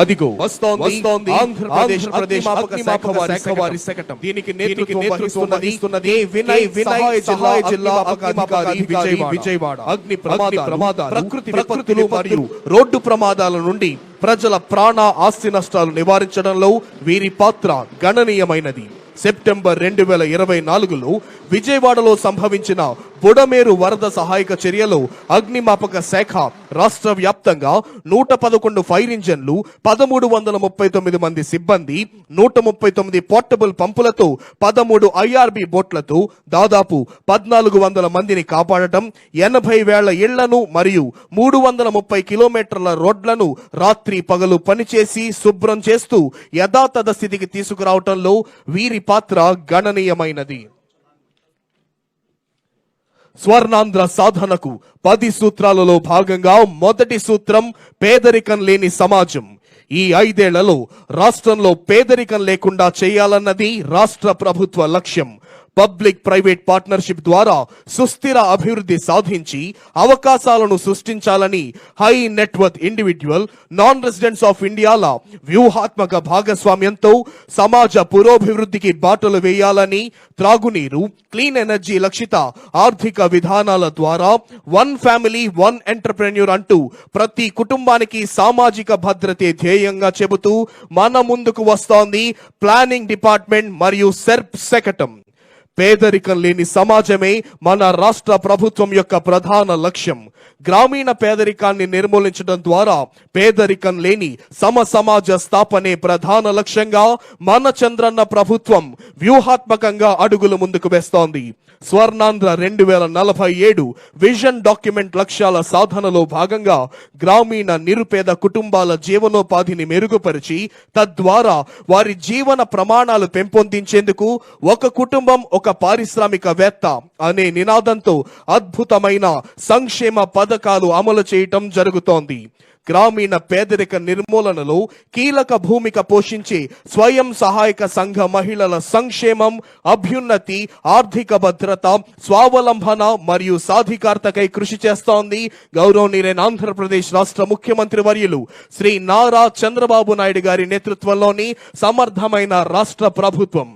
అదిగో వస్తోంది ఆంధ్రప్రదేశ్ అగ్నిమాపక శాఖ వారి శకటం. దీనికి నేతృత్వం వహిస్తున్నది వినయ్ సహాయ జిల్లా అగ్నిమాపకాధికారి విజయవాడ. అగ్ని ప్రమాదాలు, ప్రకృతి విపత్తులు మరియు రోడ్డు ప్రమాదాల నుండి ప్రజల ప్రాణ ఆస్తి నష్టాలు నివారించడంలో వీరి పాత్ర గణనీయమైనది. సెప్టెంబర్ 2024లో విజయవాడలో సంభవించిన బుడమేరు వరద సహాయక చర్యలో అగ్నిమాపక శాఖ రాష్ట్ర వ్యాప్తంగా 111 ఫైర్ ఇంజన్లు, 1339 మంది సిబ్బంది, 139 పోర్టబుల్ పంపులతో 13 ఐఆర్బి బోట్లతో దాదాపు 1400 మందిని కాపాడటం, 80,000 ఇళ్లను మరియు 330 కిలోమీటర్ల రోడ్లను రాత్రి పగలు పనిచేసి శుభ్రం చేస్తూ యథాతథ స్థితికి తీసుకురావటంలో వీరి పాత్ర గణనీయమైనది. స్వర్ణాంధ్ర సాధనకు 10 సూత్రాలలో భాగంగా మొదటి సూత్రం పేదరికం లేని సమాజం. ఈ 5 ఏళ్లలో రాష్ట్రంలో పేదరికం లేకుండా చేయాలన్నది రాష్ట్ర ప్రభుత్వ లక్ష్యం. పబ్లిక్ ప్రైవేట్ పార్ట్నర్షిప్ ద్వారా సుస్థిర అభివృద్ధి సాధించి అవకాశాలను సృష్టించాలని high net worth individual, non residents of ఇండియాల వ్యూహాత్మక భాగస్వామ్యంతో సమాజ పురోభివృద్ధికి బాటలు వేయాలని, త్రాగునీరు, క్లీన్ ఎనర్జీ లక్షిత ఆర్థిక విధానాల ద్వారా 1 ఫ్యామిలీ 1 ఎంటర్ప్రెన్యూర్ అంటూ ప్రతి కుటుంబానికి సామాజిక భద్రతే ధ్యేయంగా చెబుతూ మన ముందుకు వస్తోంది ప్లానింగ్ డిపార్ట్మెంట్ మరియు సెర్ప్ శకటం. పేదరికం లేని సమాజమే మన రాష్ట్ర ప్రభుత్వం యొక్క ప్రధాన లక్ష్యం. గ్రామీణ పేదరికాన్ని నిర్మూలించడం ద్వారా పేదరికం లేని సమాజ స్థాపనే ప్రధాన లక్ష్యంగా మన చంద్రన్న ప్రభుత్వం వ్యూహాత్మకంగా అడుగులు ముందుకు వేస్తోంది. స్వర్ణాంధ్ర 2047 విజన్ డాక్యుమెంట్ లక్ష్యాల సాధనలో భాగంగా గ్రామీణ నిరుపేద కుటుంబాల జీవనోపాధిని మెరుగుపరిచి తద్వారా వారి జీవన ప్రమాణాలు పెంపొందించేందుకు ఒక కుటుంబం ఒక పారిశ్రామికవేత్త అనే నినాదంతో అద్భుతమైన సంక్షేమ పథకాలు అమలు చేయటం జరుగుతోంది. గ్రామీణ పేదరిక నిర్మూలనలో కీలక భూమిక పోషించే స్వయం సహాయక సంఘ మహిళల సంక్షేమం, అభ్యున్నతి, ఆర్థిక భద్రత, స్వావలంబన మరియు సాధికారతకై కృషి చేస్తోంది గౌరవనీయులైన ఆంధ్రప్రదేశ్ రాష్ట్ర ముఖ్యమంత్రి వర్యులు శ్రీ నారా చంద్రబాబు నాయుడు గారి నేతృత్వంలోని సమర్థమైన రాష్ట్ర ప్రభుత్వం.